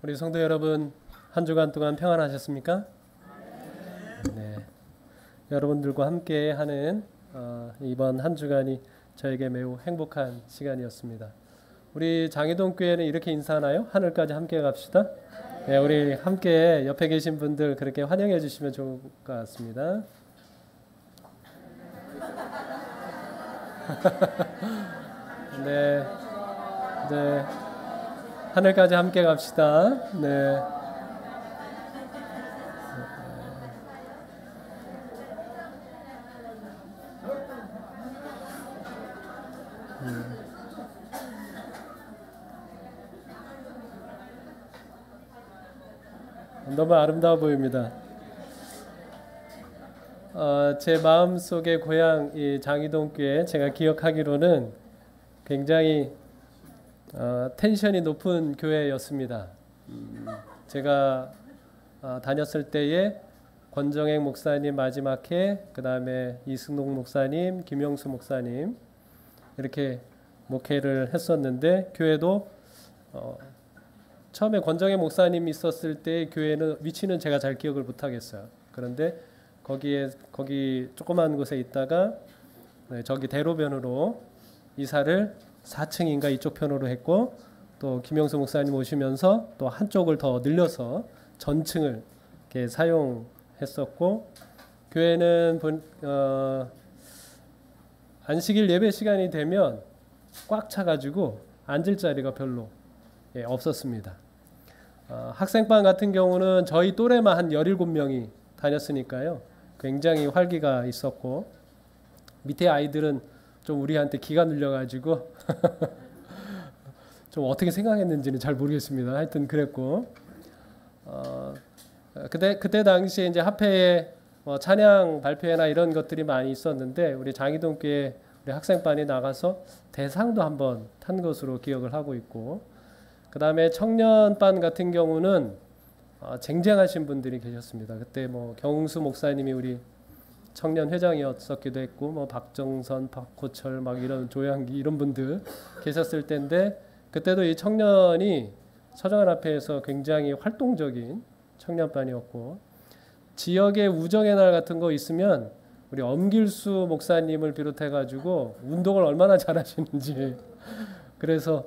우리 성도 여러분, 한 주간 동안 평안하셨습니까? 네. 여러분들과 함께 하는 이번 한 주간이 저에게 매우 행복한 시간이었습니다. 우리 장희동 교회는 이렇게 인사하나요? 하늘까지 함께 갑시다. 네, 우리 함께 옆에 계신 분들 그렇게 환영해 주시면 좋을 것 같습니다. 네, 네, 하늘까지 함께 갑시다. 네. 너무 아름다워 보입니다. 제 마음속의 고향 이 장희동 교회 제가 기억하기로는 굉장히 텐션이 높은 교회였습니다. 제가 다녔을 때에 권정행 목사님 마지막 해, 그 다음에 이승록 목사님, 김영수 목사님 이렇게 목회를 했었는데 교회도 처음에 권정행 목사님 있었을 때 교회는 위치는 제가 잘 기억을 못 하겠어요. 그런데 거기 조그만 곳에 있다가 저기 대로변으로 이사를 4층인가 이쪽 편으로 했고 또 김영수 목사님 오시면서 또 한쪽을 더 늘려서 전층을 이렇게 사용했었고 교회는 안식일 예배 시간이 되면 꽉 차가지고 앉을 자리가 별로 없었습니다. 학생반 같은 경우는 저희 또래만 한 17명이 다녔으니까요. 굉장히 활기가 있었고 밑에 아이들은 좀 우리한테 기가 눌려가지고 좀 어떻게 생각했는지는 잘 모르겠습니다. 하여튼 그랬고 그때 당시에 이제 합회에 찬양 발표회나 이런 것들이 많이 있었는데 우리 장희동 교회 우리 학생반이 나가서 대상도 한번 탄 것으로 기억을 하고 있고 그 다음에 청년반 같은 경우는 쟁쟁하신 분들이 계셨습니다. 그때 경수 목사님이 우리 청년 회장이었었기도 했고 박정선, 박호철 막 이런 조양기 이런 분들 계셨을 때인데 그때도 이 청년이 서정한 앞에서 굉장히 활동적인 청년반이었고 지역의 우정의 날 같은 거 있으면 우리 엄길수 목사님을 비롯해 가지고 운동을 얼마나 잘하시는지 그래서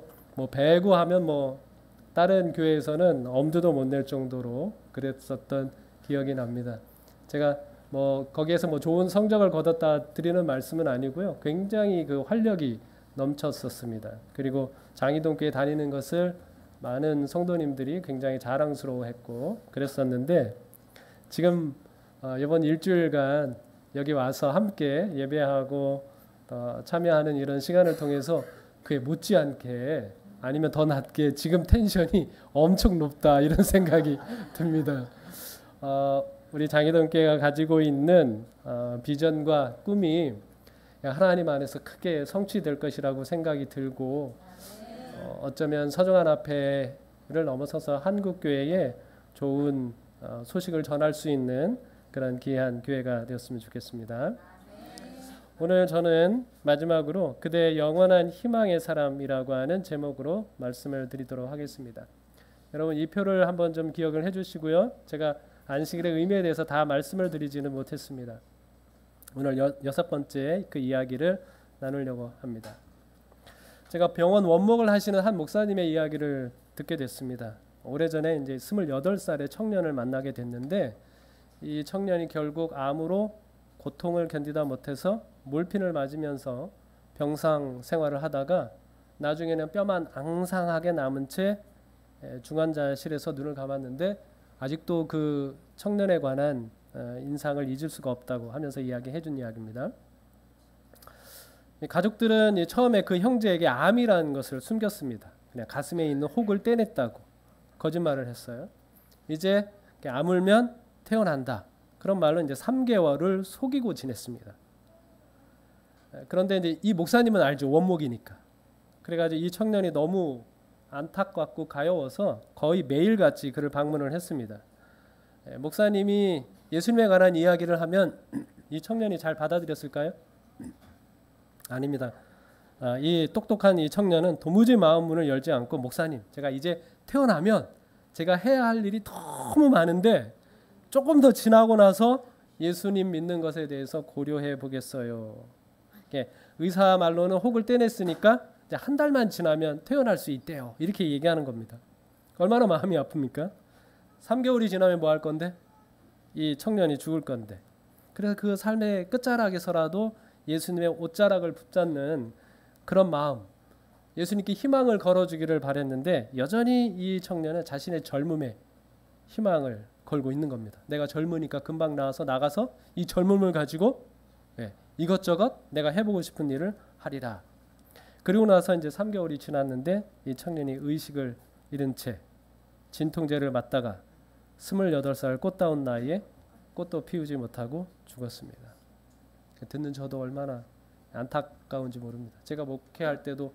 배구하면 다른 교회에서는 엄두도 못 낼 정도로 그랬었던 기억이 납니다. 제가 거기에서 좋은 성적을 거뒀다 드리는 말씀은 아니고요. 굉장히 그 활력이 넘쳤었습니다. 그리고 장희동 교회 다니는 것을 많은 성도님들이 굉장히 자랑스러워했고 그랬었는데 지금 이번 일주일간 여기 와서 함께 예배하고 참여하는 이런 시간을 통해서 그에 못지않게 아니면 더 낮게 지금 텐션이 엄청 높다 이런 생각이 듭니다. 우리 장희동 교회가 가지고 있는 비전과 꿈이 하나님 안에서 크게 성취될 것이라고 생각이 들고 어쩌면 서정한 앞에를 넘어서서 한국 교회에 좋은 소식을 전할 수 있는 그런 귀한 교회가 되었으면 좋겠습니다. 오늘 저는 마지막으로 그대의 영원한 희망의 사람이라고 하는 제목으로 말씀을 드리도록 하겠습니다. 여러분 이 표를 한번 좀 기억을 해주시고요. 제가 안식일의 의미에 대해서 다 말씀을 드리지는 못했습니다. 오늘 6번째 그 이야기를 나누려고 합니다. 제가 병원 원목을 하시는 한 목사님의 이야기를 듣게 됐습니다. 오래전에 이제 28살의 청년을 만나게 됐는데 이 청년이 결국 암으로 고통을 견디다 못해서 몰핀을 맞으면서 병상 생활을 하다가 나중에는 뼈만 앙상하게 남은 채 중환자실에서 눈을 감았는데 아직도 그 청년에 관한 인상을 잊을 수가 없다고 하면서 이야기해 준 이야기입니다. 가족들은 처음에 그 형제에게 암이라는 것을 숨겼습니다. 그냥 가슴에 있는 혹을 떼냈다고 거짓말을 했어요. 이제 아물면 태어난다. 그런 말로 이제 3개월을 속이고 지냈습니다. 그런데 이제 이 목사님은 알죠. 원목이니까. 그래가지고 이 청년이 너무 안타깝고 가여워서 거의 매일같이 그를 방문을 했습니다. 목사님이 예수님에 관한 이야기를 하면 이 청년이 잘 받아들였을까요? 아닙니다. 이 똑똑한 이 청년은 도무지 마음 문을 열지 않고 목사님, 제가 이제 태어나면 제가 해야 할 일이 너무 많은데 조금 더 지나고 나서 예수님 믿는 것에 대해서 고려해 보겠어요. 의사 말로는 혹을 떼냈으니까 이제 한 달만 지나면 퇴원할 수 있대요. 이렇게 얘기하는 겁니다. 얼마나 마음이 아픕니까? 3개월이 지나면 뭐 할 건데? 이 청년이 죽을 건데. 그래서 그 삶의 끝자락에서라도 예수님의 옷자락을 붙잡는 그런 마음, 예수님께 희망을 걸어주기를 바랬는데 여전히 이 청년은 자신의 젊음에 희망을 걸고 있는 겁니다. 내가 젊으니까 금방 나가서 이 젊음을 가지고 이것저것 내가 해보고 싶은 일을 하리라. 그리고 나서 이제 3개월이 지났는데 이 청년이 의식을 잃은 채 진통제를 맞다가 28살 꽃다운 나이에 꽃도 피우지 못하고 죽었습니다. 듣는 저도 얼마나 안타까운지 모릅니다. 제가 목회할 때도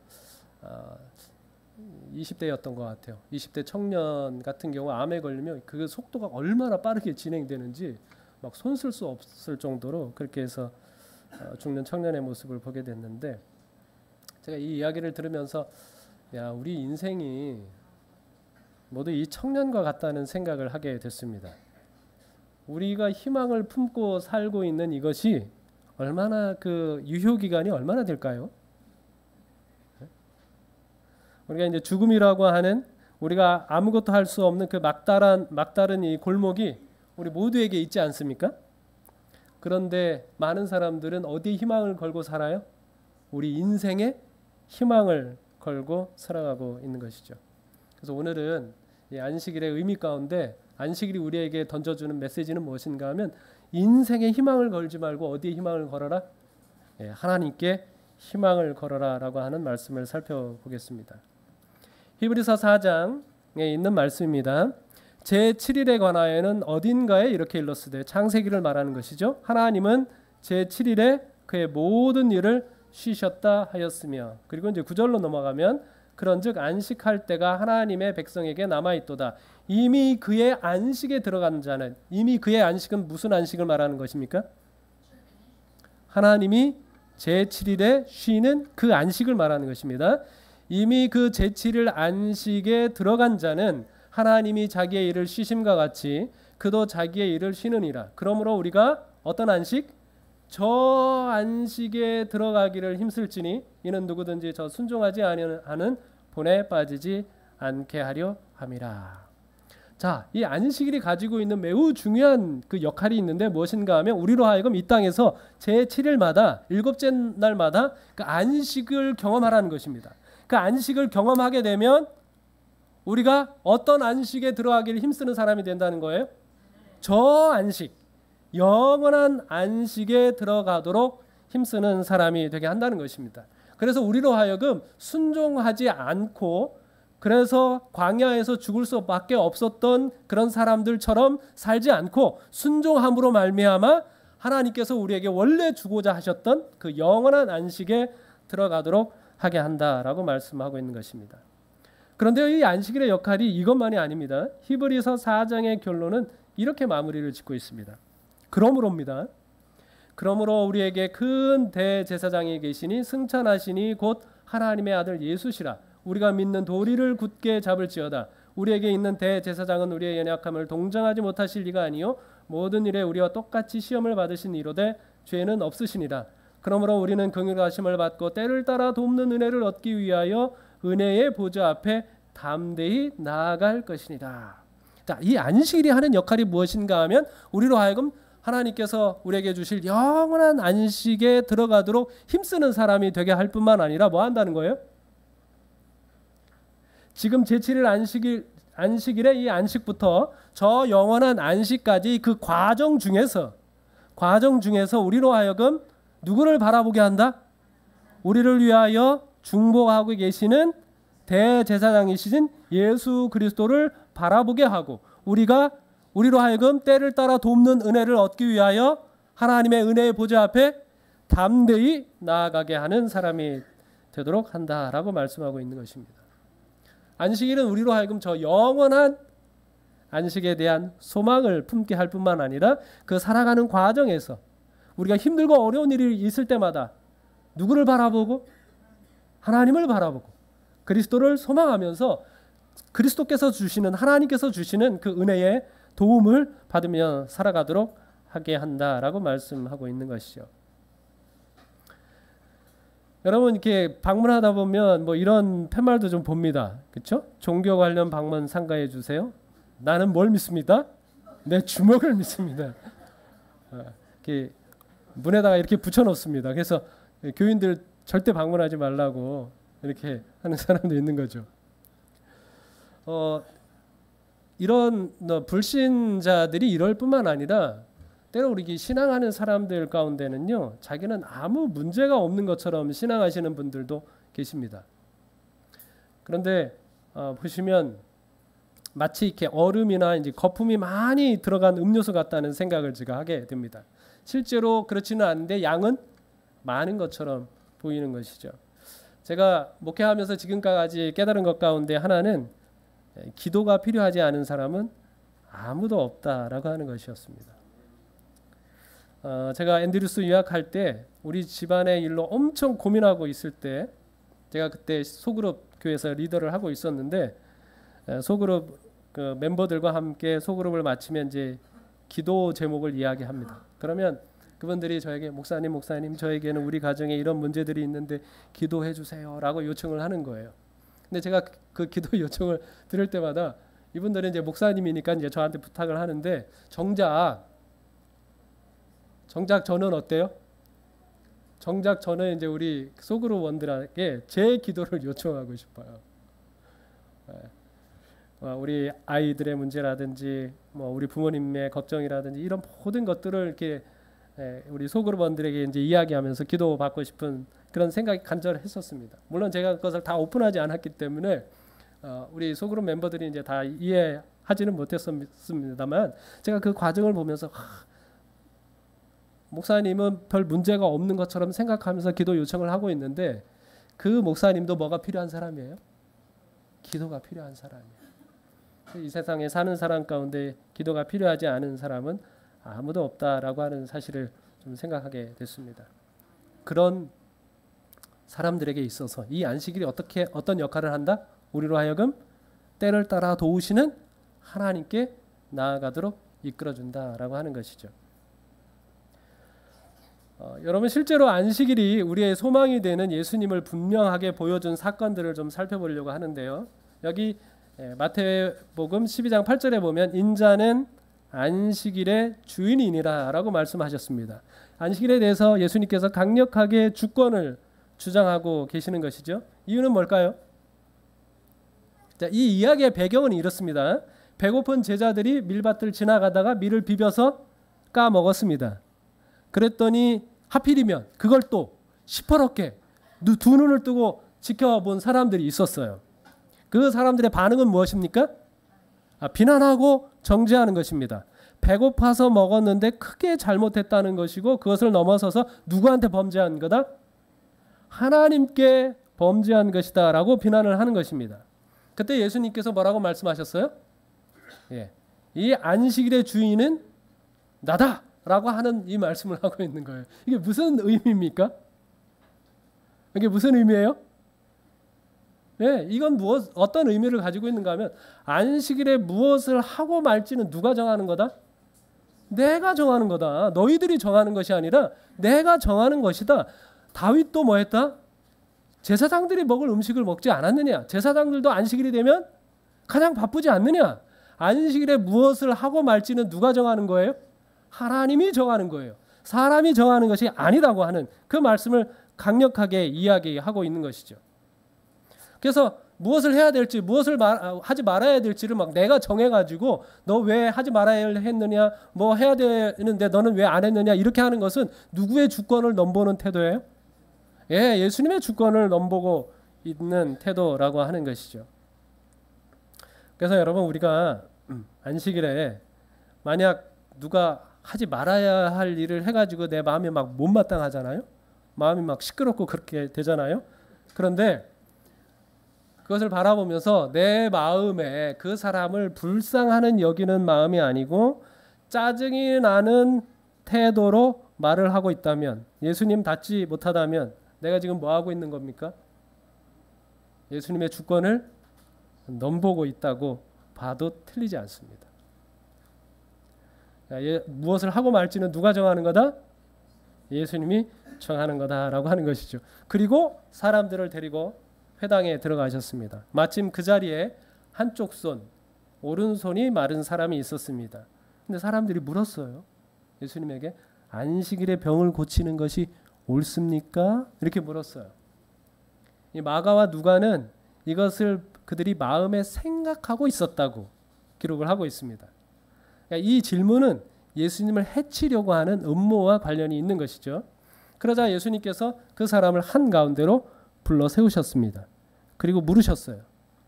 20대였던 것 같아요. 20대 청년 같은 경우 암에 걸리면 그 속도가 얼마나 빠르게 진행되는지 막 손 쓸 수 없을 정도로 그렇게 해서 죽는 청년의 모습을 보게 됐는데, 제가 이 이야기를 들으면서 우리 인생이 모두 이 청년과 같다는 생각을 하게 됐습니다. 우리가 희망을 품고 살고 있는 이것이 얼마나 그 유효 기간이 얼마나 될까요? 우리가 이제 죽음이라고 하는 우리가 아무것도 할 수 없는 그 막다른 이 골목이 우리 모두에게 있지 않습니까? 그런데 많은 사람들은 어디에 희망을 걸고 살아요? 우리 인생에 희망을 걸고 살아가고 있는 것이죠. 그래서 오늘은 이 안식일의 의미 가운데 안식일이 우리에게 던져주는 메시지는 무엇인가 하면 인생에 희망을 걸지 말고 어디에 희망을 걸어라? 하나님께 희망을 걸어라 라고 하는 말씀을 살펴보겠습니다. 히브리서 4장에 있는 말씀입니다. 제7일에 관하여는 어딘가에 이렇게 일렀으되, 창세기를 말하는 것이죠. 하나님은 제7일에 그의 모든 일을 쉬셨다 하였으며, 그리고 이제 9절로 넘어가면 그런즉 안식할 때가 하나님의 백성에게 남아있도다. 이미 그의 안식에 들어간 자는, 이미 그의 안식은 무슨 안식을 말하는 것입니까? 하나님이 제7일에 쉬는 그 안식을 말하는 것입니다. 이미 그 제7일 안식에 들어간 자는 하나님이 자기의 일을 쉬심과 같이 그도 자기의 일을 쉬느니라. 그러므로 우리가 어떤 안식? 저 안식에 들어가기를 힘쓸지니 이는 누구든지 저 순종하지 아니하는 본에 빠지지 않게 하려 함이라. 자, 이 안식일이 가지고 있는 매우 중요한 그 역할이 있는데 무엇인가 하면 우리로 하여금 이 땅에서 제7일마다 일곱째 날마다 그 안식을 경험하라는 것입니다. 그 안식을 경험하게 되면 우리가 어떤 안식에 들어가기를 힘쓰는 사람이 된다는 거예요? 저 안식, 영원한 안식에 들어가도록 힘쓰는 사람이 되게 한다는 것입니다. 그래서 우리로 하여금 순종하지 않고 그래서 광야에서 죽을 수밖에 없었던 그런 사람들처럼 살지 않고 순종함으로 말미암아 하나님께서 우리에게 원래 주고자 하셨던 그 영원한 안식에 들어가도록 하게 한다라고 말씀하고 있는 것입니다. 그런데 이 안식일의 역할이 이것만이 아닙니다. 히브리서 4장의 결론은 이렇게 마무리를 짓고 있습니다. 그러므로입니다. 그러므로 우리에게 큰 대제사장이 계시니 승천하시니 곧 하나님의 아들 예수시라. 우리가 믿는 도리를 굳게 잡을지어다. 우리에게 있는 대제사장은 우리의 연약함을 동정하지 못하실 리가 아니요 모든 일에 우리와 똑같이 시험을 받으신 이로되 죄는 없으시니라. 그러므로 우리는 긍휼하심을 받고 때를 따라 돕는 은혜를 얻기 위하여 은혜의 보좌 앞에 담대히 나아갈 것이니라. 자, 이 안식일이 하는 역할이 무엇인가 하면 우리로 하여금 하나님께서 우리에게 주실 영원한 안식에 들어가도록 힘쓰는 사람이 되게 할 뿐만 아니라 뭐 한다는 거예요? 지금 제7일 안식일의 이 안식부터 저 영원한 안식까지 그 과정 중에서 우리로 하여금 누구를 바라보게 한다? 우리를 위하여 중보하고 계시는 대제사장이신 예수 그리스도를 바라보게 하고 우리로 하여금 때를 따라 돕는 은혜를 얻기 위하여 하나님의 은혜의 보좌 앞에 담대히 나아가게 하는 사람이 되도록 한다라고 말씀하고 있는 것입니다. 안식일은 우리로 하여금 저 영원한 안식에 대한 소망을 품게 할 뿐만 아니라 그 살아가는 과정에서 우리가 힘들고 어려운 일이 있을 때마다 누구를 바라보고? 하나님을 바라보고 그리스도를 소망하면서 그리스도께서 주시는 하나님께서 주시는 그 은혜의 도움을 받으며 살아가도록 하게 한다라고 말씀하고 있는 것이죠. 여러분 이렇게 방문하다 보면 뭐 이런 팻말도 좀 봅니다. 그렇죠? 종교 관련 방문 삼가해 주세요. 나는 뭘 믿습니다? 내 주먹을 믿습니다. 이렇게 문에다가 이렇게 붙여놓습니다. 그래서 교인들 절대 방문하지 말라고 이렇게 하는 사람도 있는 거죠. 이런 불신자들이 이럴 뿐만 아니라 때로 우리 신앙하는 사람들 가운데는요, 자기는 아무 문제가 없는 것처럼 신앙하시는 분들도 계십니다. 그런데 보시면 마치 이렇게 얼음이나 이제 거품이 많이 들어간 음료수 같다는 생각을 제가 하게 됩니다. 실제로 그렇지는 않은데 양은 많은 것처럼 보이는 것이죠. 제가 목회하면서 지금까지 깨달은 것 가운데 하나는 기도가 필요하지 않은 사람은 아무도 없다라고 하는 것이었습니다. 제가 앤드루스 유학할 때 우리 집안의 일로 엄청 고민하고 있을 때 제가 그때 소그룹 교회에서 리더를 하고 있었는데 소그룹 그 멤버들과 함께 소그룹을 마치면 이제 기도 제목을 이야기합니다. 그러면 그분들이 저에게 목사님 저에게는 우리 가정에 이런 문제들이 있는데 기도해 주세요라고 요청을 하는 거예요. 근데 제가 그 기도 요청을 들을 때마다 이분들은 이제 목사님이니까 이제 저한테 부탁을 하는데 정작 저는 어때요? 정작 저는 이제 우리 소그룹 원들에게 제 기도를 요청하고 싶어요. 우리 아이들의 문제라든지 뭐 우리 부모님의 걱정이라든지 이런 모든 것들을 이렇게 우리 소그룹 원들에게 이제 이야기하면서 기도받고 싶은 그런 생각이 간절했었습니다. 물론 제가 그것을 다 오픈하지 않았기 때문에 우리 소그룹 멤버들이 이제 다 이해하지는 못했습니다만 제가 그 과정을 보면서 목사님은 별 문제가 없는 것처럼 생각하면서 기도 요청을 하고 있는데 그 목사님도 뭐가 필요한 사람이에요? 기도가 필요한 사람이에요. 이 세상에 사는 사람 가운데 기도가 필요하지 않은 사람은 아무도 없다라고 하는 사실을 좀 생각하게 됐습니다. 그런 사람들에게 있어서 이 안식일이 어떤 역할을 한다? 우리로 하여금 때를 따라 도우시는 하나님께 나아가도록 이끌어준다라고 하는 것이죠. 여러분 실제로 안식일이 우리의 소망이 되는 예수님을 분명하게 보여준 사건들을 좀 살펴보려고 하는데요. 여기 마태복음 12장 8절에 보면 인자는 안식일의 주인이니라 라고 말씀하셨습니다. 안식일에 대해서 예수님께서 강력하게 주권을 주장하고 계시는 것이죠. 이유는 뭘까요? 자, 이 이야기의 배경은 이렇습니다. 배고픈 제자들이 밀밭을 지나가다가 밀을 비벼서 까먹었습니다. 그랬더니 하필이면 그걸 또 시퍼렇게 두 눈을 뜨고 지켜본 사람들이 있었어요. 그 사람들의 반응은 무엇입니까? 비난하고 정죄하는 것입니다. 배고파서 먹었는데 크게 잘못했다는 것이고 그것을 넘어서서 누구한테 범죄한 거다? 하나님께 범죄한 것이다 라고 비난을 하는 것입니다. 그때 예수님께서 뭐라고 말씀하셨어요? 이 안식일의 주인은 나다 라고 하는 이 말씀을 하고 있는 거예요. 이게 무슨 의미입니까? 이게 무슨 의미예요? 이건 어떤 의미를 가지고 있는가 하면 안식일에 무엇을 하고 말지는 누가 정하는 거다? 내가 정하는 거다. 너희들이 정하는 것이 아니라 내가 정하는 것이다. 다윗도 뭐 했다? 제사장들이 먹을 음식을 먹지 않았느냐? 제사장들도 안식일이 되면 가장 바쁘지 않느냐? 안식일에 무엇을 하고 말지는 누가 정하는 거예요? 하나님이 정하는 거예요. 사람이 정하는 것이 아니라고 하는 그 말씀을 강력하게 이야기하고 있는 것이죠. 그래서 무엇을 해야 될지 무엇을 하지 말아야 될지를 막 내가 정해가지고 너 왜 하지 말아야 했느냐 뭐 해야 되는데 너는 왜 안 했느냐 이렇게 하는 것은 누구의 주권을 넘보는 태도예요? 예수님의 주권을 넘보고 있는 태도라고 하는 것이죠. 그래서 여러분 우리가 안식일에 만약 누가 하지 말아야 할 일을 해가지고 내 마음이 막 못마땅하잖아요. 마음이 막 시끄럽고 그렇게 되잖아요. 그런데 그것을 바라보면서 내 마음에 그 사람을 불쌍하는 여기는 마음이 아니고 짜증이 나는 태도로 말을 하고 있다면 예수님 닿지 못하다면 내가 지금 뭐 하고 있는 겁니까? 예수님의 주권을 넘보고 있다고 봐도 틀리지 않습니다. 무엇을 하고 말지는 누가 정하는 거다? 예수님이 정하는 거다라고 하는 것이죠. 그리고 사람들을 데리고 회당에 들어가셨습니다. 마침 그 자리에 한쪽 손, 오른손이 마른 사람이 있었습니다. 근데 사람들이 물었어요. 예수님에게 안식일에 병을 고치는 것이 옳습니까? 이렇게 물었어요. 이 마가와 누가는 이것을 그들이 마음에 생각하고 있었다고 기록을 하고 있습니다. 이 질문은 예수님을 해치려고 하는 음모와 관련이 있는 것이죠. 그러자 예수님께서 그 사람을 한가운데로 불러 세우셨습니다. 그리고 물으셨어요.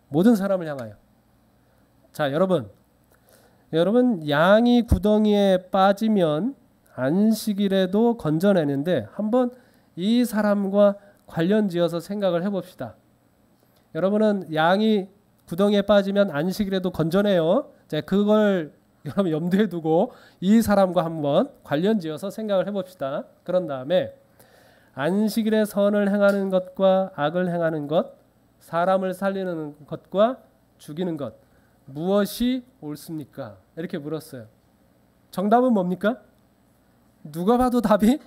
모든 사람을 향하여. 자, 여러분 양이 구덩이에 빠지면 안식일에도 건져내는데 한번 이 사람과 관련지어서 생각을 해봅시다. 여러분은 양이 구덩이에 빠지면 안식일에도 건져내요. 자, 그걸 여러분 염두에 두고 이 사람과 한번 관련지어서 생각을 해봅시다. 그런 다음에 안식일에 선을 행하는 것과 악을 행하는 것, 사람을 살리는 것과 죽이는 것, 무엇이 옳습니까? 이렇게 물었어요. 정답은 뭡니까? 누가 봐도 답이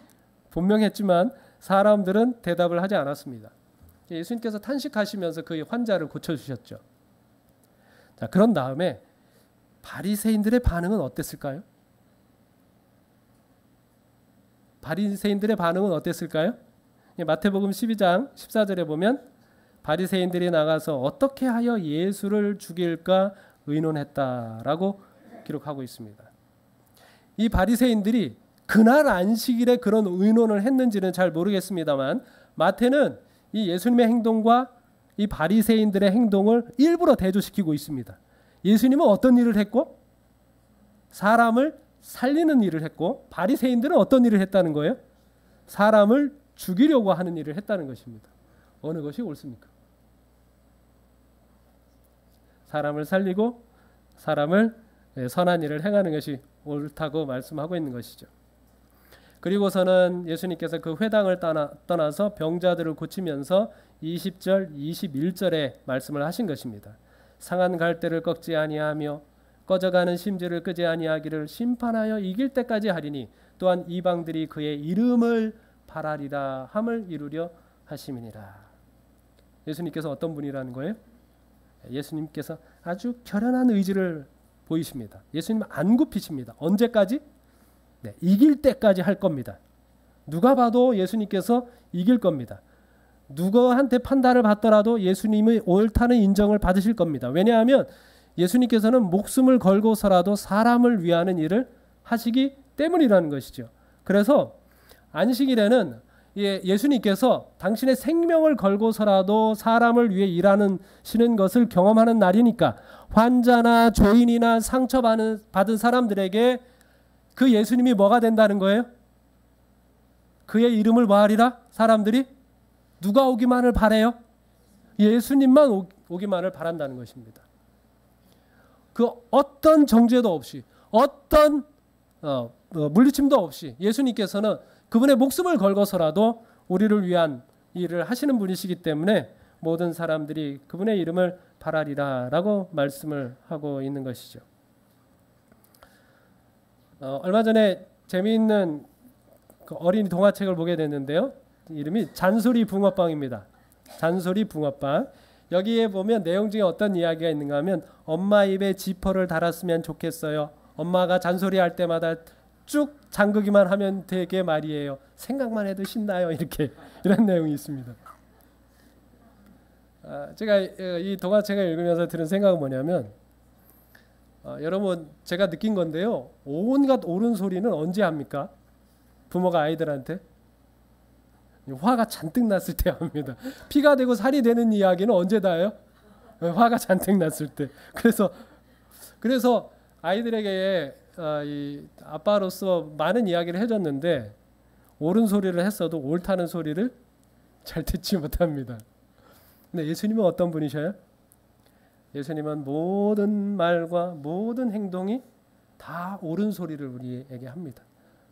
분명했지만 사람들은 대답을 하지 않았습니다. 예수님께서 탄식하시면서 그 환자를 고쳐주셨죠. 자, 그런 다음에 바리새인들의 반응은 어땠을까요? 바리새인들의 반응은 어땠을까요? 마태복음 12장 14절에 보면 바리새인들이 나가서 어떻게 하여 예수를 죽일까 의논했다라고 기록하고 있습니다. 이 바리새인들이 그날 안식일에 그런 의논을 했는지는 잘 모르겠습니다만 마태는 이 예수님의 행동과 이 바리새인들의 행동을 일부러 대조시키고 있습니다. 예수님은 어떤 일을 했고 사람을 살리는 일을 했고 바리새인들은 어떤 일을 했다는 거예요? 사람을 죽이려고 하는 일을 했다는 것입니다. 어느 것이 옳습니까? 사람을 살리고 사람을 선한 일을 행하는 것이 옳다고 말씀하고 있는 것이죠. 그리고서는 예수님께서 그 회당을 떠나서 병자들을 고치면서 20절, 21절에 말씀을 하신 것입니다. 상한 갈대를 꺾지 아니하며 꺼져가는 심지를 끄지 아니하기를 심판하여 이길 때까지 하리니 또한 이방들이 그의 이름을 바라리라 함을 이루려 하심이니라. 예수님께서 어떤 분이라는 거예요? 예수님께서 아주 결연한 의지를 보이십니다. 예수님은 안 굽히십니다. 언제까지? 네, 이길 때까지 할 겁니다. 누가 봐도 예수님께서 이길 겁니다. 누구한테 판단을 받더라도 예수님의 옳다는 인정을 받으실 겁니다. 왜냐하면 예수님께서는 목숨을 걸고서라도 사람을 위하는 일을 하시기 때문이라는 것이죠. 그래서 안식일에는 예수님께서 당신의 생명을 걸고서라도 사람을 위해 일하시는 것을 경험하는 날이니까 환자나 죄인이나 상처받은 사람들에게 그 예수님이 뭐가 된다는 거예요? 그의 이름을 뭐하리라? 사람들이 누가 오기만을 바래요? 예수님만 오기만을 바란다는 것입니다. 그 어떤 정죄도 없이 어떤 물리침도 없이 예수님께서는 그분의 목숨을 걸고서라도 우리를 위한 일을 하시는 분이시기 때문에 모든 사람들이 그분의 이름을 바라리라라고 말씀을 하고 있는 것이죠. 얼마 전에 재미있는 그 어린이 동화책을 보게 됐는데요. 이름이 잔소리 붕어빵입니다. 잔소리 붕어빵. 여기에 보면 내용 중에 어떤 이야기가 있는가 하면 엄마 입에 지퍼를 달았으면 좋겠어요. 엄마가 잔소리할 때마다 쭉 잠그기만 하면 되게 말이에요. 생각만 해도 신나요. 이렇게 이런 내용이 있습니다. 제가 이 동화책을 읽으면서 들은 생각은 뭐냐면 여러분 제가 느낀 건데요. 온갖 옳은 소리는 언제 합니까? 부모가 아이들한테 화가 잔뜩 났을 때 합니다. 피가 되고 살이 되는 이야기는 언제 다 해요? 화가 잔뜩 났을 때. 그래서 아이들에게 이 아빠로서 많은 이야기를 해줬는데 옳은 소리를 했어도 옳다는 소리를 잘 듣지 못합니다. 근데 예수님은 어떤 분이셔요? 예수님은 모든 말과 모든 행동이 다 옳은 소리를 우리에게 합니다.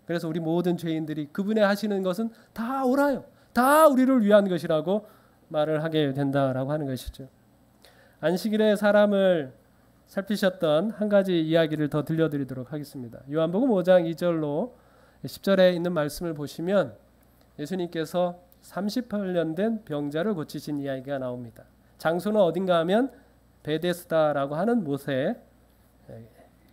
그래서 우리 모든 죄인들이 그분의 하시는 것은 다 옳아요. 다 우리를 위한 것이라고 말을 하게 된다라고 하는 것이죠. 안식일에 사람을 살피셨던 한 가지 이야기를 더 들려드리도록 하겠습니다. 요한복음 5장 2절로 10절에 있는 말씀을 보시면 예수님께서 38년 된 병자를 고치신 이야기가 나옵니다. 장소는 어딘가 하면 베데스다라고 하는 못에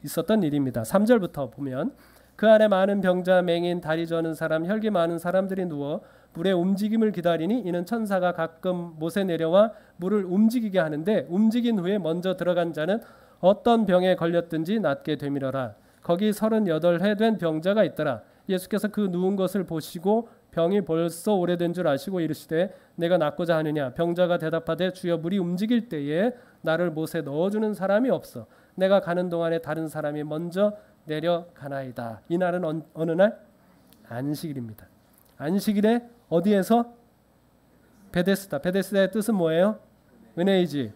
있었던 일입니다. 3절부터 보면 그 안에 많은 병자, 맹인, 다리 저는 사람, 혈기 많은 사람들이 누워 물의 움직임을 기다리니 이는 천사가 가끔 못에 내려와 물을 움직이게 하는데 움직인 후에 먼저 들어간 자는 어떤 병에 걸렸든지 낫게 되밀어라. 거기 38해 된 병자가 있더라. 예수께서 그 누운 것을 보시고 병이 벌써 오래된 줄 아시고 이르시되 내가 낫고자 하느냐. 병자가 대답하되 주여 물이 움직일 때에 나를 못에 넣어주는 사람이 없어. 내가 가는 동안에 다른 사람이 먼저 내려가나이다. 이 날은 어느 날? 안식일입니다. 안식일에 어디에서? 베데스다. 베데스다의 뜻은 뭐예요? 은혜의 집.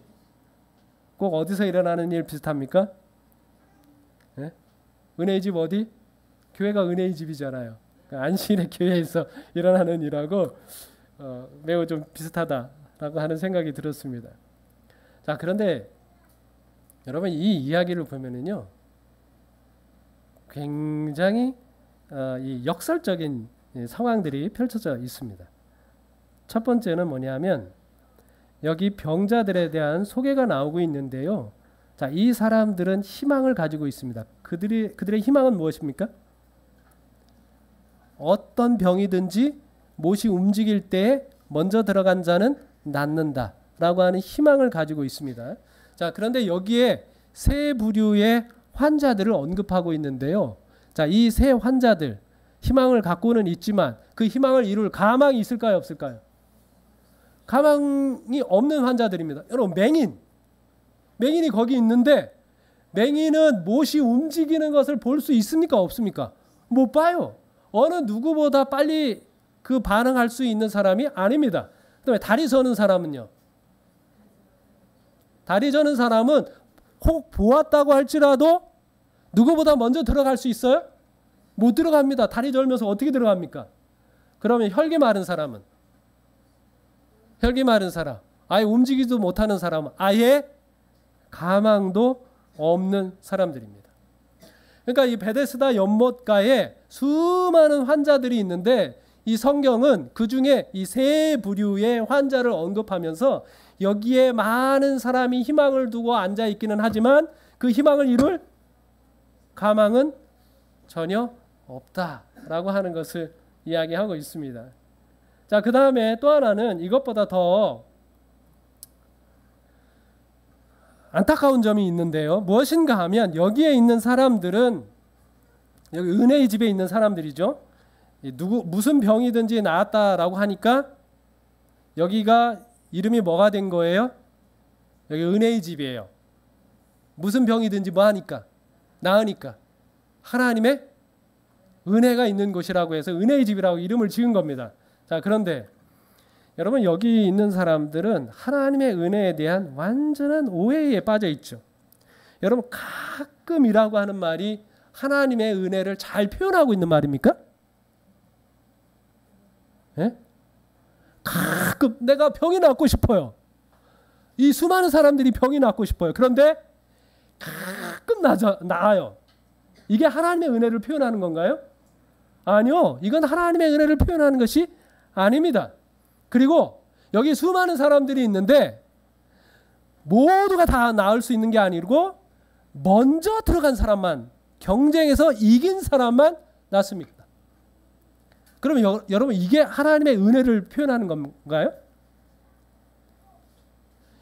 꼭 어디서 일어나는 일 비슷합니까? 네? 은혜의 집 어디? 교회가 은혜의 집이잖아요. 안식일에 교회에서 일어나는 일하고 매우 좀 비슷하다라고 하는 생각이 들었습니다. 자, 그런데 여러분 이 이야기를 보면은요, 굉장히 이 역설적인 상황들이 펼쳐져 있습니다. 첫 번째는 뭐냐면 여기 병자들에 대한 소개가 나오고 있는데요. 자, 이 사람들은 희망을 가지고 있습니다. 그들의 희망은 무엇입니까? 어떤 병이든지 못이 움직일 때에 먼저 들어간 자는 낫는다라고 하는 희망을 가지고 있습니다. 자, 그런데 여기에 세 부류의 환자들을 언급하고 있는데요. 자, 이 세 환자들 희망을 갖고는 있지만 그 희망을 이룰 가망이 있을까요, 없을까요? 가망이 없는 환자들입니다. 여러분, 맹인이 거기 있는데 맹인은 못이 움직이는 것을 볼 수 있습니까, 없습니까? 못 봐요. 어느 누구보다 빨리 그 반응할 수 있는 사람이 아닙니다. 그다음에 다리 저는 사람은요. 다리 저는 사람은 혹 보았다고 할지라도 누구보다 먼저 들어갈 수 있어요? 못 들어갑니다. 다리 절면서 어떻게 들어갑니까? 그러면 혈기 마른 사람은? 혈기 마른 사람, 아예 움직이지도 못하는 사람은 아예 가망도 없는 사람들입니다. 그러니까 이 베데스다 연못가에 수많은 환자들이 있는데 이 성경은 그 중에 이 세 부류의 환자를 언급하면서 여기에 많은 사람이 희망을 두고 앉아 있기는 하지만 그 희망을 이룰 가망은 전혀 없다라고 하는 것을 이야기하고 있습니다. 자, 그 다음에 또 하나는 이것보다 더 안타까운 점이 있는데요. 무엇인가 하면 여기에 있는 사람들은 여기 은혜의 집에 있는 사람들이죠. 무슨 병이든지 나았다라고 하니까 여기가 이름이 뭐가 된 거예요? 여기 은혜의 집이에요. 무슨 병이든지 뭐 하니까? 나으니까. 하나님의 은혜가 있는 곳이라고 해서 은혜의 집이라고 이름을 지은 겁니다. 자, 그런데 여러분 여기 있는 사람들은 하나님의 은혜에 대한 완전한 오해에 빠져 있죠. 여러분 가끔이라고 하는 말이 하나님의 은혜를 잘 표현하고 있는 말입니까? 예? 가끔 내가 병이 낫고 싶어요. 이 수많은 사람들이 병이 낫고 싶어요. 그런데 가끔 나아요. 이게 하나님의 은혜를 표현하는 건가요? 아니요. 이건 하나님의 은혜를 표현하는 것이 아닙니다. 그리고 여기 수많은 사람들이 있는데 모두가 다 나을 수 있는 게 아니고 먼저 들어간 사람만, 경쟁에서 이긴 사람만 낫습니다. 그러면 여러분 이게 하나님의 은혜를 표현하는 건가요?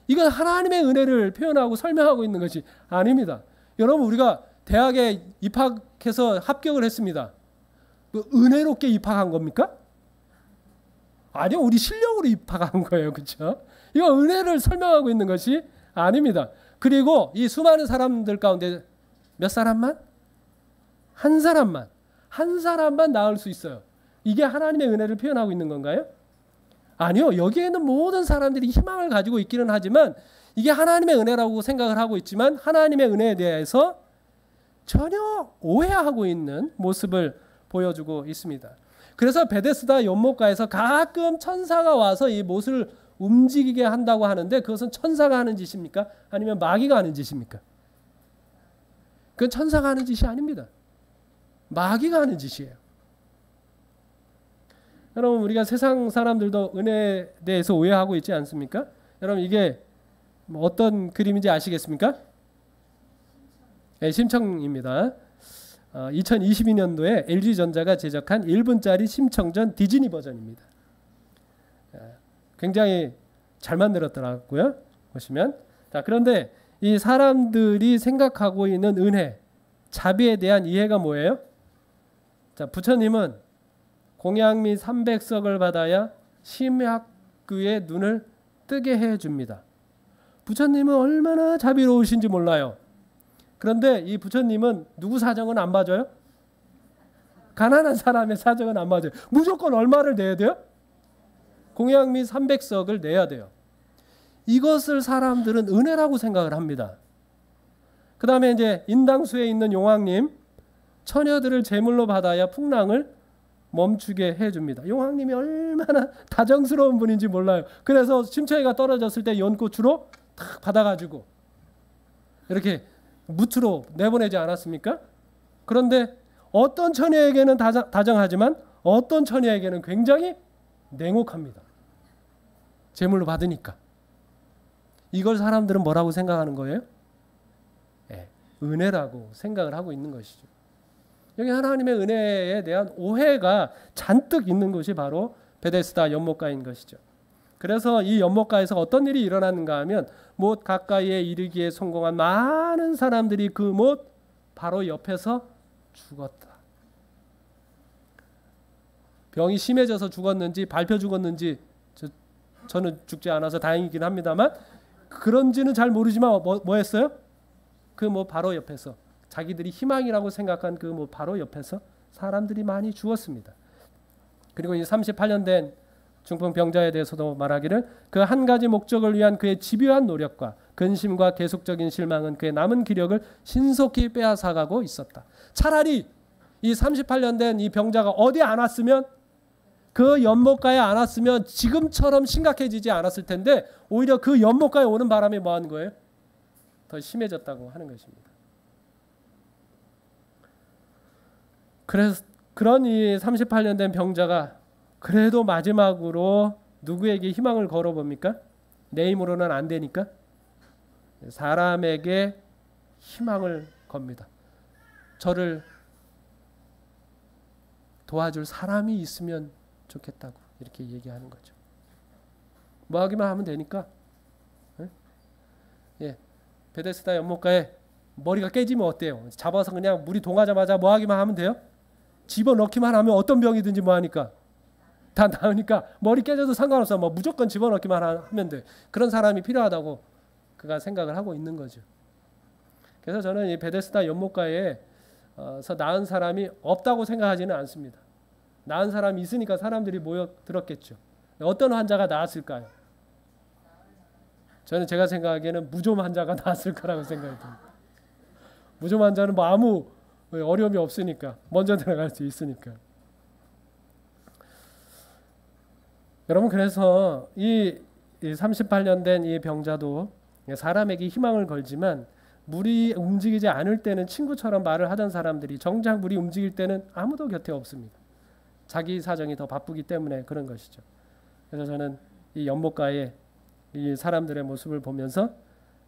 이건 하나님의 은혜를 표현하고 설명하고 있는 것이 아닙니다. 여러분 우리가 대학에 입학해서 합격을 했습니다. 은혜롭게 입학한 겁니까? 아니요, 우리 실력으로 입학한 거예요. 그렇죠? 이거 은혜를 설명하고 있는 것이 아닙니다. 그리고 이 수많은 사람들 가운데 몇 사람만? 한 사람만 나을 수 있어요. 이게 하나님의 은혜를 표현하고 있는 건가요? 아니요. 여기에는 모든 사람들이 희망을 가지고 있기는 하지만 이게 하나님의 은혜라고 생각을 하고 있지만 하나님의 은혜에 대해서 전혀 오해하고 있는 모습을 보여주고 있습니다. 그래서 베데스다 연못가에서 가끔 천사가 와서 이 못을 움직이게 한다고 하는데 그것은 천사가 하는 짓입니까? 아니면 마귀가 하는 짓입니까? 그건 천사가 하는 짓이 아닙니다. 마귀가 하는 짓이에요. 여러분 우리가 세상 사람들도 은혜에 대해서 오해하고 있지 않습니까? 여러분 이게 어떤 그림인지 아시겠습니까? 네, 심청입니다. 2022년도에 LG전자가 제작한 1분짜리 심청전 디즈니 버전입니다. 굉장히 잘 만들었더라고요. 보시면. 자, 그런데 이 사람들이 생각하고 있는 은혜, 자비에 대한 이해가 뭐예요? 자, 부처님은 공양미 300석을 받아야 심학규의 눈을 뜨게 해줍니다. 부처님은 얼마나 자비로우신지 몰라요. 그런데 이 부처님은 누구 사정은 안 봐줘요? 가난한 사람의 사정은 안 봐줘요. 무조건 얼마를 내야 돼요? 공양미 300석을 내야 돼요. 이것을 사람들은 은혜라고 생각을 합니다. 그 다음에 이제 인당수에 있는 용왕님, 처녀들을 제물로 받아야 풍랑을 멈추게 해줍니다. 용왕님이 얼마나 다정스러운 분인지 몰라요. 그래서 심청이가 떨어졌을 때 연꽃으로 탁 받아가지고 이렇게 무트로 내보내지 않았습니까? 그런데 어떤 처녀에게는 다정하지만 어떤 처녀에게는 굉장히 냉혹합니다. 제물로 받으니까. 이걸 사람들은 뭐라고 생각하는 거예요? 네, 은혜라고 생각을 하고 있는 것이죠. 여기 하나님의 은혜에 대한 오해가 잔뜩 있는 것이 바로 베데스다 연못가인 것이죠. 그래서 이 연못가에서 어떤 일이 일어났는가 하면 못 가까이에 이르기에 성공한 많은 사람들이 그 못 바로 옆에서 죽었다. 병이 심해져서 죽었는지 밟혀 죽었는지 저는 죽지 않아서 다행이긴 합니다만 그런지는 잘 모르지만 뭐 했어요? 그 뭐 바로 옆에서 자기들이 희망이라고 생각한 그 뭐 바로 옆에서 사람들이 많이 죽었습니다. 그리고 이 38년 된 중풍병자에 대해서도 말하기를 그 한 가지 목적을 위한 그의 집요한 노력과 근심과 계속적인 실망은 그의 남은 기력을 신속히 빼앗아가고 있었다. 차라리 이 38년 된 이 병자가 어디 안 왔으면 그 연못가에 안 왔으면 지금처럼 심각해지지 않았을 텐데 오히려 그 연못가에 오는 바람에 뭐 하는 거예요? 더 심해졌다고 하는 것입니다. 그래서 그런 이 38년 된 병자가 그래도 마지막으로 누구에게 희망을 걸어봅니까? 내 힘으로는 안 되니까 사람에게 희망을 겁니다. 저를 도와줄 사람이 있으면 좋겠다고 이렇게 얘기하는 거죠. 뭐 하기만 하면 되니까. 예, 베데스다 연못가에 머리가 깨지면 어때요? 잡아서 그냥 물이 동하자마자 뭐 하기만 하면 돼요? 집어넣기만 하면 어떤 병이든지 뭐 하니까 다 나으니까 머리 깨져도 상관없어. 뭐 무조건 집어넣기만 하면 돼. 그런 사람이 필요하다고 그가 생각을 하고 있는 거죠. 그래서 저는 이 베데스다 연못가에서 나은 사람이 없다고 생각하지는 않습니다. 나은 사람이 있으니까 사람들이 모여들었겠죠. 어떤 환자가 나았을까요? 저는 제가 생각하기에는 무좀 환자가 나았을 거라고 생각이 듭니다. 무좀 환자는 뭐 아무 어려움이 없으니까 먼저 들어갈 수 있으니까. 여러분 그래서 이 38년 된 이 병자도 사람에게 희망을 걸지만 물이 움직이지 않을 때는 친구처럼 말을 하던 사람들이 정작 물이 움직일 때는 아무도 곁에 없습니다. 자기 사정이 더 바쁘기 때문에 그런 것이죠. 그래서 저는 이 연못가에 이 사람들의 모습을 보면서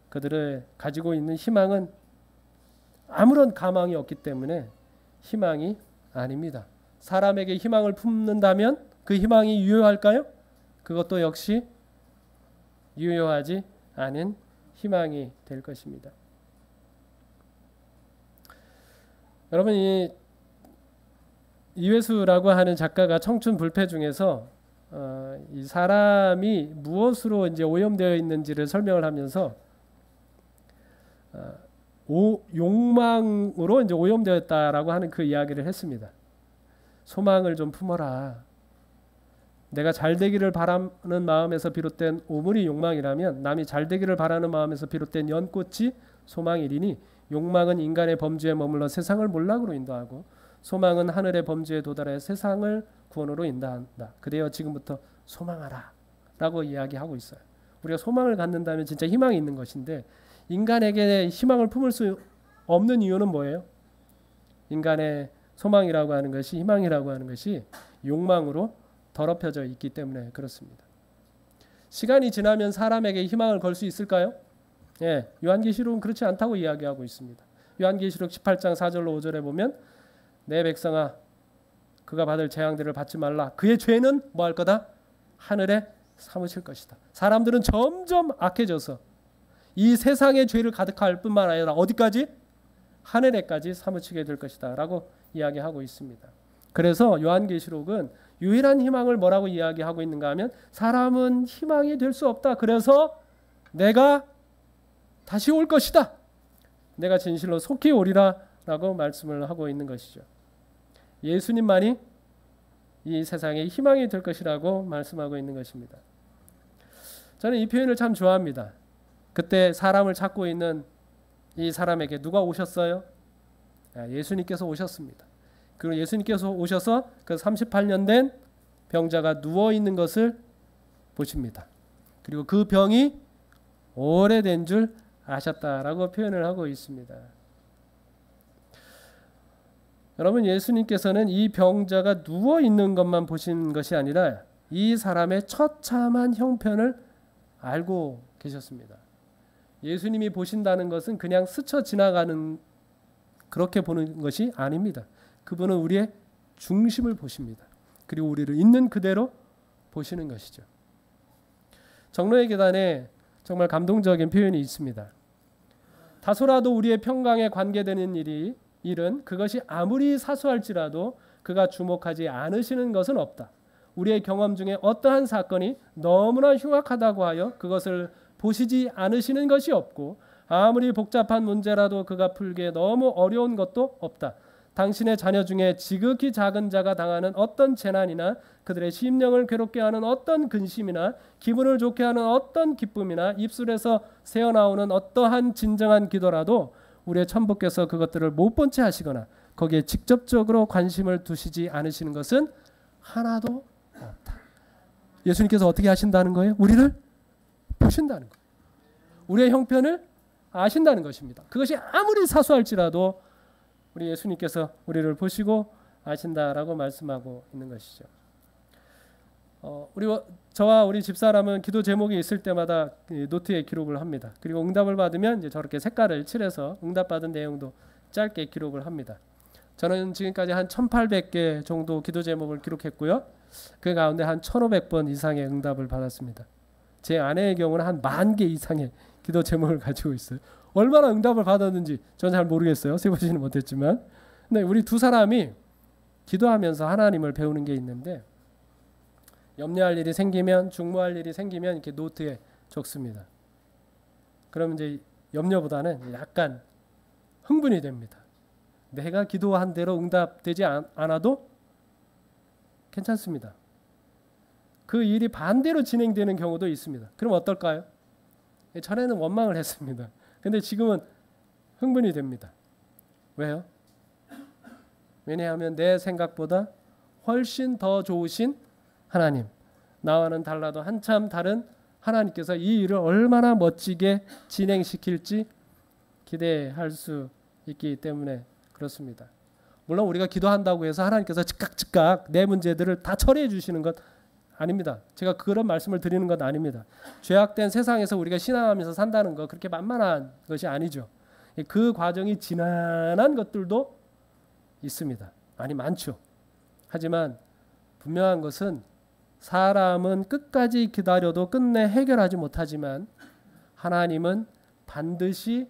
그들을 가지고 있는 희망은 아무런 가망이 없기 때문에 희망이 아닙니다. 사람에게 희망을 품는다면 그 희망이 유효할까요? 그것도 역시 유효하지 않은 희망이 될 것입니다. 여러분 이 이회수라고 하는 작가가 청춘 불패 중에서 이 사람이 무엇으로 이제 오염되어 있는지를 설명을 하면서 욕망으로 이제 오염되었다라고 하는 그 이야기를 했습니다. 소망을 좀 품어라. 내가 잘 되기를 바라는 마음에서 비롯된 오물이 욕망이라면 남이 잘 되기를 바라는 마음에서 비롯된 연꽃이 소망이리니 욕망은 인간의 범죄에 머물러 세상을 몰락으로 인도하고 소망은 하늘의 범죄에 도달해 세상을 구원으로 인도한다. 그래요 지금부터 소망하라 라고 이야기하고 있어요. 우리가 소망을 갖는다면 진짜 희망이 있는 것인데 인간에게 희망을 품을 수 없는 이유는 뭐예요? 인간의 소망이라고 하는 것이 희망이라고 하는 것이 욕망으로 더럽혀져 있기 때문에 그렇습니다. 시간이 지나면 사람에게 희망을 걸 수 있을까요? 예, 요한계시록은 그렇지 않다고 이야기하고 있습니다. 요한계시록 18장 4절로 5절에 보면 내 백성아 그가 받을 재앙들을 받지 말라. 그의 죄는 뭐 할 거다? 하늘에 사무칠 것이다. 사람들은 점점 악해져서 이 세상의 죄를 가득할 뿐만 아니라 어디까지? 하늘에까지 사무치게 될 것이다 라고 이야기하고 있습니다. 그래서 요한계시록은 유일한 희망을 뭐라고 이야기하고 있는가 하면 사람은 희망이 될 수 없다. 그래서 내가 다시 올 것이다. 내가 진실로 속히 오리라 라고 말씀을 하고 있는 것이죠. 예수님만이 이 세상의 희망이 될 것이라고 말씀하고 있는 것입니다. 저는 이 표현을 참 좋아합니다. 그때 사람을 찾고 있는 이 사람에게 누가 오셨어요? 예수님께서 오셨습니다. 그리고 예수님께서 오셔서 그 38년 된 병자가 누워 있는 것을 보십니다. 그리고 그 병이 오래된 줄 아셨다라고 표현을 하고 있습니다. 여러분, 예수님께서는 이 병자가 누워 있는 것만 보신 것이 아니라 이 사람의 처참한 형편을 알고 계셨습니다. 예수님이 보신다는 것은 그냥 스쳐 지나가는 그렇게 보는 것이 아닙니다. 그분은 우리의 중심을 보십니다. 그리고 우리를 있는 그대로 보시는 것이죠. 정로의 계단에 정말 감동적인 표현이 있습니다. 다소라도 우리의 평강에 관계되는 일은 그것이 아무리 사소할지라도 그가 주목하지 않으시는 것은 없다. 우리의 경험 중에 어떠한 사건이 너무나 흉악하다고 하여 그것을 보시지 않으시는 것이 없고 아무리 복잡한 문제라도 그가 풀기에 너무 어려운 것도 없다. 당신의 자녀 중에 지극히 작은 자가 당하는 어떤 재난이나 그들의 심령을 괴롭게 하는 어떤 근심이나 기분을 좋게 하는 어떤 기쁨이나 입술에서 새어나오는 어떠한 진정한 기도라도 우리의 천부께서 그것들을 못 본 채 하시거나 거기에 직접적으로 관심을 두시지 않으시는 것은 하나도 없다. 예수님께서 어떻게 하신다는 거예요? 우리를 보신다는 거예요. 우리의 형편을 아신다는 것입니다. 그것이 아무리 사소할지라도 우리 예수님께서 우리를 보시고 아신다라고 말씀하고 있는 것이죠. 저와 우리 집사람은 기도 제목이 있을 때마다 노트에 기록을 합니다. 그리고 응답을 받으면 이제 저렇게 색깔을 칠해서 응답받은 내용도 짧게 기록을 합니다. 저는 지금까지 한 1,800개 정도 기도 제목을 기록했고요. 그 가운데 한 1,500번 이상의 응답을 받았습니다. 제 아내의 경우는 한 10,000개 이상의 기도 제목을 가지고 있어요. 얼마나 응답을 받았는지 저는 잘 모르겠어요. 세보지는 못했지만. 근데 우리 두 사람이 기도하면서 하나님을 배우는 게 있는데 염려할 일이 생기면 중무할 일이 생기면 이렇게 노트에 적습니다. 그러면 이제 염려보다는 약간 흥분이 됩니다. 내가 기도한 대로 응답되지 않아도 괜찮습니다. 그 일이 반대로 진행되는 경우도 있습니다. 그럼 어떨까요? 전에는 원망을 했습니다. 근데 지금은 흥분이 됩니다. 왜요? 왜냐하면 내 생각보다 훨씬 더 좋으신 하나님, 나와는 달라도 한참 다른 하나님께서 이 일을 얼마나 멋지게 진행시킬지 기대할 수 있기 때문에 그렇습니다. 물론 우리가 기도한다고 해서 하나님께서 즉각 내 문제들을 다 처리해 주시는 것 아닙니다. 제가 그런 말씀을 드리는 건 아닙니다. 죄악된 세상에서 우리가 신앙하면서 산다는 거 그렇게 만만한 것이 아니죠. 그 과정이 지난한 것들도 있습니다. 많죠. 하지만 분명한 것은 사람은 끝까지 기다려도 끝내 해결하지 못하지만 하나님은 반드시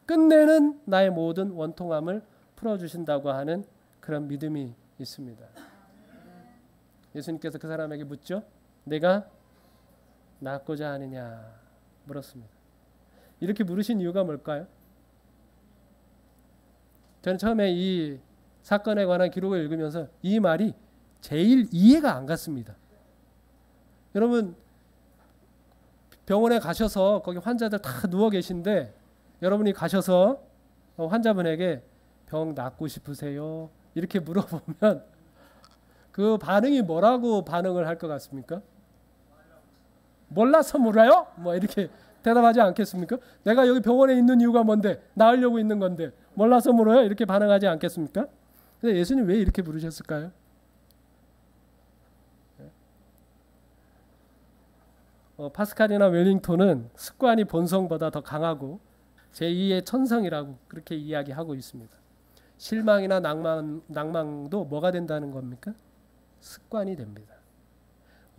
끝내는 나의 모든 원통함을 풀어주신다고 하는 그런 믿음이 있습니다. 예수님께서 그 사람에게 묻죠. 내가 낫고자 하느냐 물었습니다. 이렇게 물으신 이유가 뭘까요? 저는 처음에 이 사건에 관한 기록을 읽으면서 이 말이 제일 이해가 안 갔습니다. 여러분 병원에 가셔서 거기 환자들 다 누워 계신데 여러분이 가셔서 환자분에게 병 낫고 싶으세요? 이렇게 물어보면 그 반응이 뭐라고 반응을 할 것 같습니까? 몰라서 물어요? 뭐 이렇게 대답하지 않겠습니까? 내가 여기 병원에 있는 이유가 뭔데? 나으려고 있는 건데 몰라서 물어요? 이렇게 반응하지 않겠습니까? 근데 예수님 왜 이렇게 부르셨을까요? 파스칼이나 웰링턴은 습관이 본성보다 더 강하고 제2의 천성이라고 그렇게 이야기하고 있습니다. 실망이나 낭망도 뭐가 된다는 겁니까? 습관이 됩니다.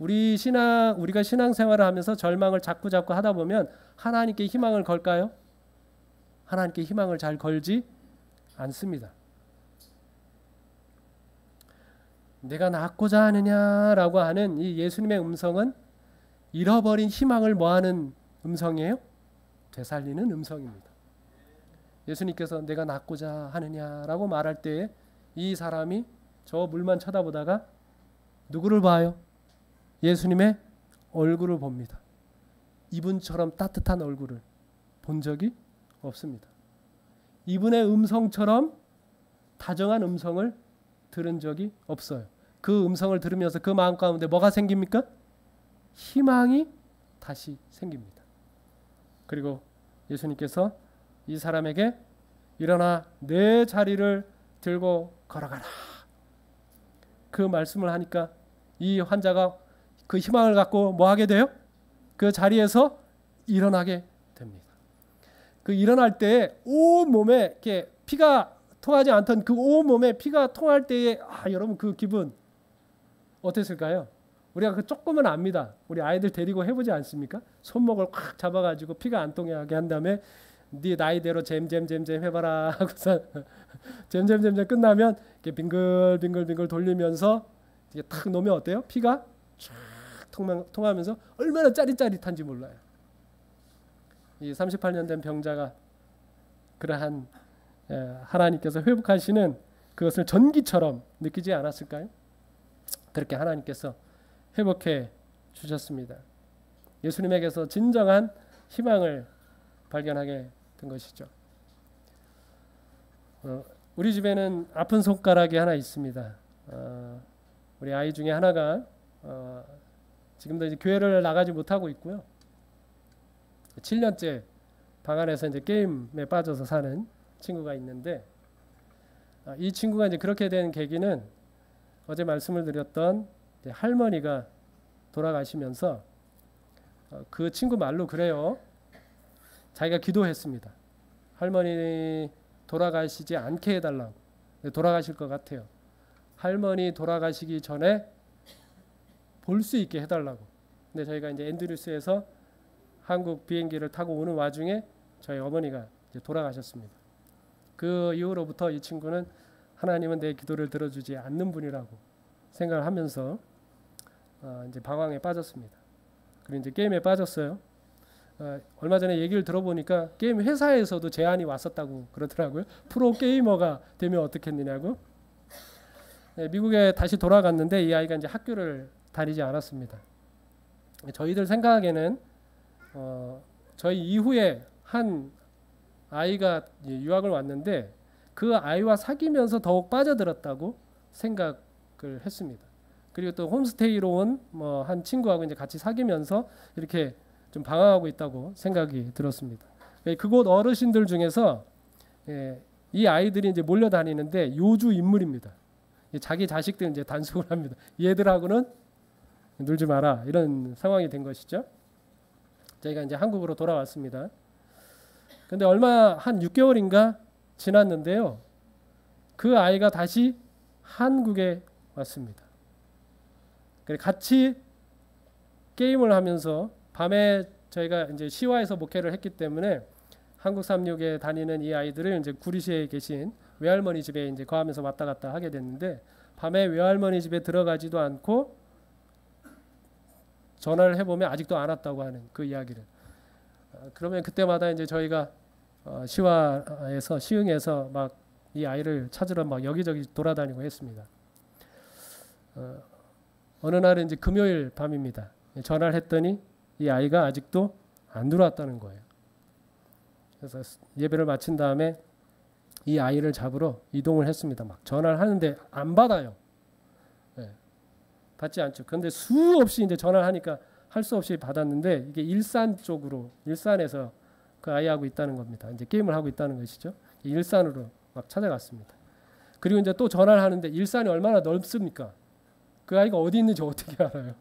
우리가 신앙생활을 하면서 절망을 자꾸 하다 보면 하나님께 희망을 걸까요? 하나님께 희망을 잘 걸지 않습니다. 내가 낫고자 하느냐라고 하는 이 예수님의 음성은 잃어버린 희망을 뭐하는 음성이에요? 되살리는 음성입니다. 예수님께서 내가 낫고자 하느냐라고 말할 때에 이 사람이 저 물만 쳐다보다가 누구를 봐요? 예수님의 얼굴을 봅니다. 이분처럼 따뜻한 얼굴을 본 적이 없습니다. 이분의 음성처럼 다정한 음성을 들은 적이 없어요. 그 음성을 들으면서 그 마음 가운데 뭐가 생깁니까? 희망이 다시 생깁니다. 그리고 예수님께서 이 사람에게 일어나 내 자리를 들고 걸어가라. 그 말씀을 하니까 이 환자가 그 희망을 갖고 뭐 하게 돼요? 그 자리에서 일어나게 됩니다. 그 일어날 때 온 몸에 이렇게 피가 통하지 않던 그 온 몸에 피가 통할 때에 여러분 그 기분 어땠을까요? 우리가 그 조금은 압니다. 우리 아이들 데리고 해보지 않습니까? 손목을 꽉 잡아가지고 피가 안 통하게 한 다음에 네 나이대로 잼잼 해봐라 하고서 잼잼 끝나면 이렇게 빙글빙글 돌리면서 이게 탁 놓으면 어때요? 피가 쫙 통하면서 얼마나 짜릿짜릿한지 몰라요. 이 38년 된 병자가 그러한 하나님께서 회복하시는 그것을 전기처럼 느끼지 않았을까요? 그렇게 하나님께서 회복해 주셨습니다. 예수님에게서 진정한 희망을 발견하게 된 것이죠. 우리 집에는 아픈 손가락이 하나 있습니다. 우리 아이 중에 하나가 지금도 이제 교회를 나가지 못하고 있고요. 7년째 방 안에서 이제 게임에 빠져서 사는 친구가 있는데 이 친구가 이제 그렇게 된 계기는 어제 말씀을 드렸던 할머니가 돌아가시면서 그 친구 말로 그래요. 자기가 기도했습니다. 할머니 돌아가시지 않게 해달라고. 돌아가실 것 같아요. 할머니 돌아가시기 전에 볼 수 있게 해달라고. 근데 저희가 이제 앤드류스에서 한국 비행기를 타고 오는 와중에 저희 어머니가 이제 돌아가셨습니다. 그 이후로부터 이 친구는 하나님은 내 기도를 들어주지 않는 분이라고 생각을 하면서 이제 방황에 빠졌습니다. 그리고 이제 게임에 빠졌어요. 얼마 전에 얘기를 들어보니까 게임 회사에서도 제안이 왔었다고 그러더라고요. 프로 게이머가 되면 어떻겠느냐고. 미국에 다시 돌아갔는데 이 아이가 이제 학교를 다니지 않았습니다. 저희들 생각에는 저희 이후에 한 아이가 유학을 왔는데 그 아이와 사귀면서 더욱 빠져들었다고 생각을 했습니다. 그리고 또 홈스테이로 온 뭐 한 친구하고 이제 같이 사귀면서 이렇게 좀 방황하고 있다고 생각이 들었습니다. 그곳 어르신들 중에서 이 아이들이 이제 몰려다니는데 요주 인물입니다. 자기 자식들 이제 단속을 합니다. 얘들하고는 놀지 마라 이런 상황이 된 것이죠. 저희가 이제 한국으로 돌아왔습니다. 근데 얼마 한 6개월인가 지났는데요. 그 아이가 다시 한국에 왔습니다. 같이 게임을 하면서 밤에 저희가 이제 시화에서 목회를 했기 때문에 한국 36에 다니는 이 아이들을 이제 구리시에 계신 외할머니 집에 이제 거하면서 왔다 갔다 하게 됐는데 밤에 외할머니 집에 들어가지도 않고 전화를 해보면 아직도 안 왔다고 하는 그 이야기를. 그러면 그때마다 이제 저희가 시화에서 시흥에서 막 이 아이를 찾으러 막 여기저기 돌아다니고 했습니다. 어느 날은 이제 금요일 밤입니다. 전화를 했더니 이 아이가 아직도 안 들어왔다는 거예요. 그래서 예배를 마친 다음에 이 아이를 잡으러 이동을 했습니다. 막 전화를 하는데 안 받아요. 받지 않죠. 그런데 수없이 이제 전화를 하니까 할 수 없이 받았는데 이게 일산에서 그 아이하고 있다는 겁니다. 이제 게임을 하고 있다는 것이죠. 일산으로 막 찾아갔습니다. 그리고 이제 또 전화를 하는데 일산이 얼마나 넓습니까? 그 아이가 어디 있는지 어떻게 알아요?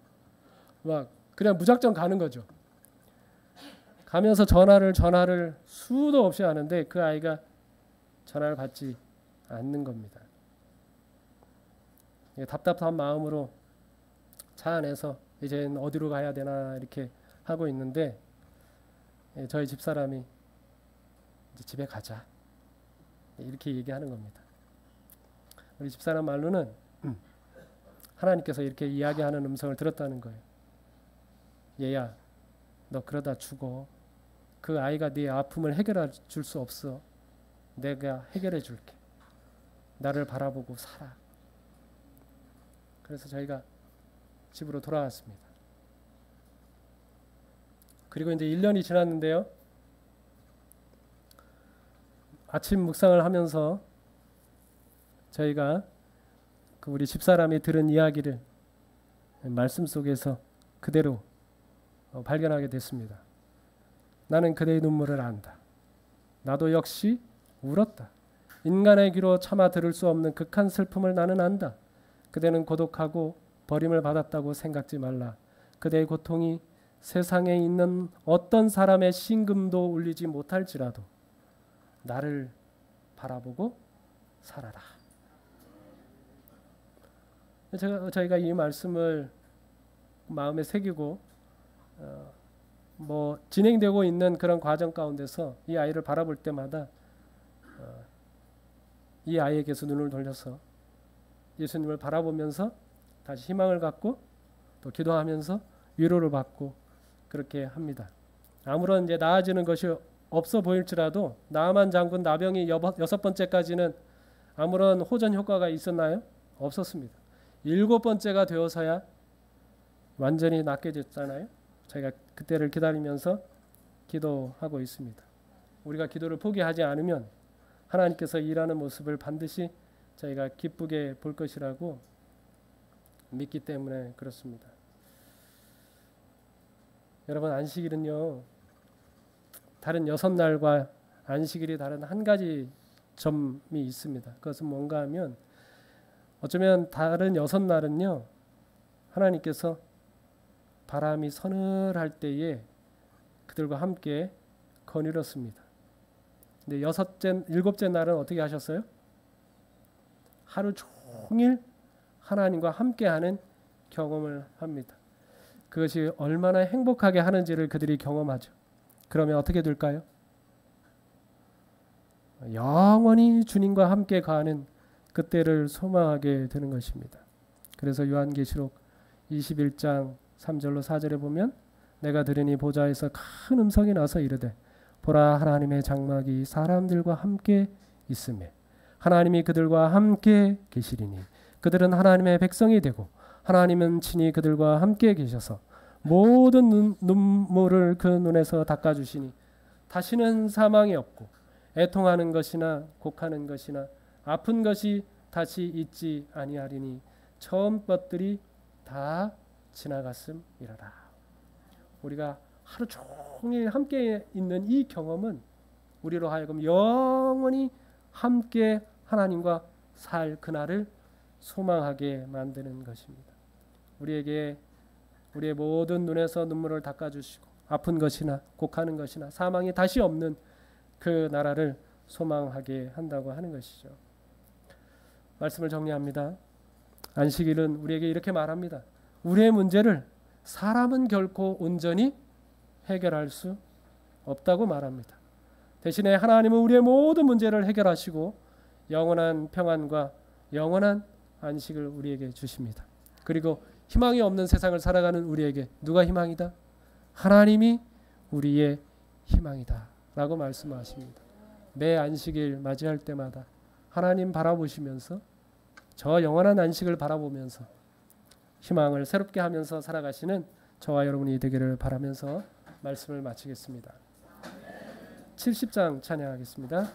막 그냥 무작정 가는 거죠. 가면서 전화를 수도 없이 하는데 그 아이가 전화를 받지 않는 겁니다. 답답한 마음으로 차 안에서 이제 어디로 가야 되나 이렇게 하고 있는데 저희 집사람이 이제 집에 가자 이렇게 얘기하는 겁니다. 우리 집사람 말로는 하나님께서 이렇게 이야기하는 음성을 들었다는 거예요. 얘야, 너 그러다 죽어. 그 아이가 네 아픔을 해결해 줄 수 없어. 내가 해결해 줄게. 나를 바라보고 살아. 그래서 저희가 집으로 돌아왔습니다. 그리고 이제 1년이 지났는데요. 아침 묵상을 하면서 저희가 그 우리 집사람이 들은 이야기를 말씀 속에서 그대로 발견하게 됐습니다. 나는 그대의 눈물을 안다. 나도 역시 울었다. 인간의 귀로 차마 들을 수 없는 극한 슬픔을 나는 안다. 그대는 고독하고 버림을 받았다고 생각지 말라. 그대의 고통이 세상에 있는 어떤 사람의 신금도 울리지 못할지라도 나를 바라보고 살아라. 저희가 이 말씀을 마음에 새기고 진행되고 있는 그런 과정 가운데서 이 아이를 바라볼 때마다 이 아이에게서 눈을 돌려서 예수님을 바라보면서 다시 희망을 갖고 또 기도하면서 위로를 받고 그렇게 합니다. 아무런 이제 나아지는 것이 없어 보일지라도 나아만 장군 나병이 6번째까지는 아무런 호전 효과가 있었나요? 없었습니다. 7번째가 되어서야 완전히 낫게 됐잖아요. 저희가 그때를 기다리면서 기도하고 있습니다. 우리가 기도를 포기하지 않으면 하나님께서 일하는 모습을 반드시 저희가 기쁘게 볼 것이라고 믿기 때문에 그렇습니다. 여러분, 안식일은요, 다른 6날과 안식일이 다른 한 가지 점이 있습니다. 그것은 뭔가 하면 어쩌면 다른 6날은요, 하나님께서 바람이 서늘할 때에 그들과 함께 거닐었습니다. 근데 7째 날은 어떻게 하셨어요? 하루 종일 하나님과 함께하는 경험을 합니다. 그것이 얼마나 행복하게 하는지를 그들이 경험하죠. 그러면 어떻게 될까요? 영원히 주님과 함께 가는 그때를 소망하게 되는 것입니다. 그래서 요한계시록 21장 3절로 4절에 보면 내가 들으니 보좌에서 큰 음성이 나서 이르되 보라 하나님의 장막이 사람들과 함께 있으며 하나님이 그들과 함께 계시리니 그들은 하나님의 백성이 되고 하나님은 친히 그들과 함께 계셔서 모든 눈물을 그 눈에서 닦아주시니 다시는 사망이 없고 애통하는 것이나 곡하는 것이나 아픈 것이 다시 있지 아니하리니 처음 것들이 다 지나갔음이라라. 우리가 하루 종일 함께 있는 이 경험은 우리로 하여금 영원히 함께 하나님과 살 그날을 소망하게 만드는 것입니다. 우리에게 우리의 모든 눈에서 눈물을 닦아주시고 아픈 것이나 곡하는 것이나 사망이 다시 없는 그 나라를 소망하게 한다고 하는 것이죠. 말씀을 정리합니다. 안식일은 우리에게 이렇게 말합니다. 우리의 문제를 사람은 결코 온전히 해결할 수 없다고 말합니다. 대신에 하나님은 우리의 모든 문제를 해결하시고 영원한 평안과 영원한 안식을 우리에게 주십니다. 그리고 희망이 없는 세상을 살아가는 우리에게 누가 희망이다? 하나님이 우리의 희망이다 라고 말씀하십니다. 매 안식일 맞이할 때마다 하나님 바라보시면서 저 영원한 안식을 바라보면서 희망을 새롭게 하면서 살아가시는 저와 여러분이 되기를 바라면서 말씀을 마치겠습니다. 70장 찬양하겠습니다.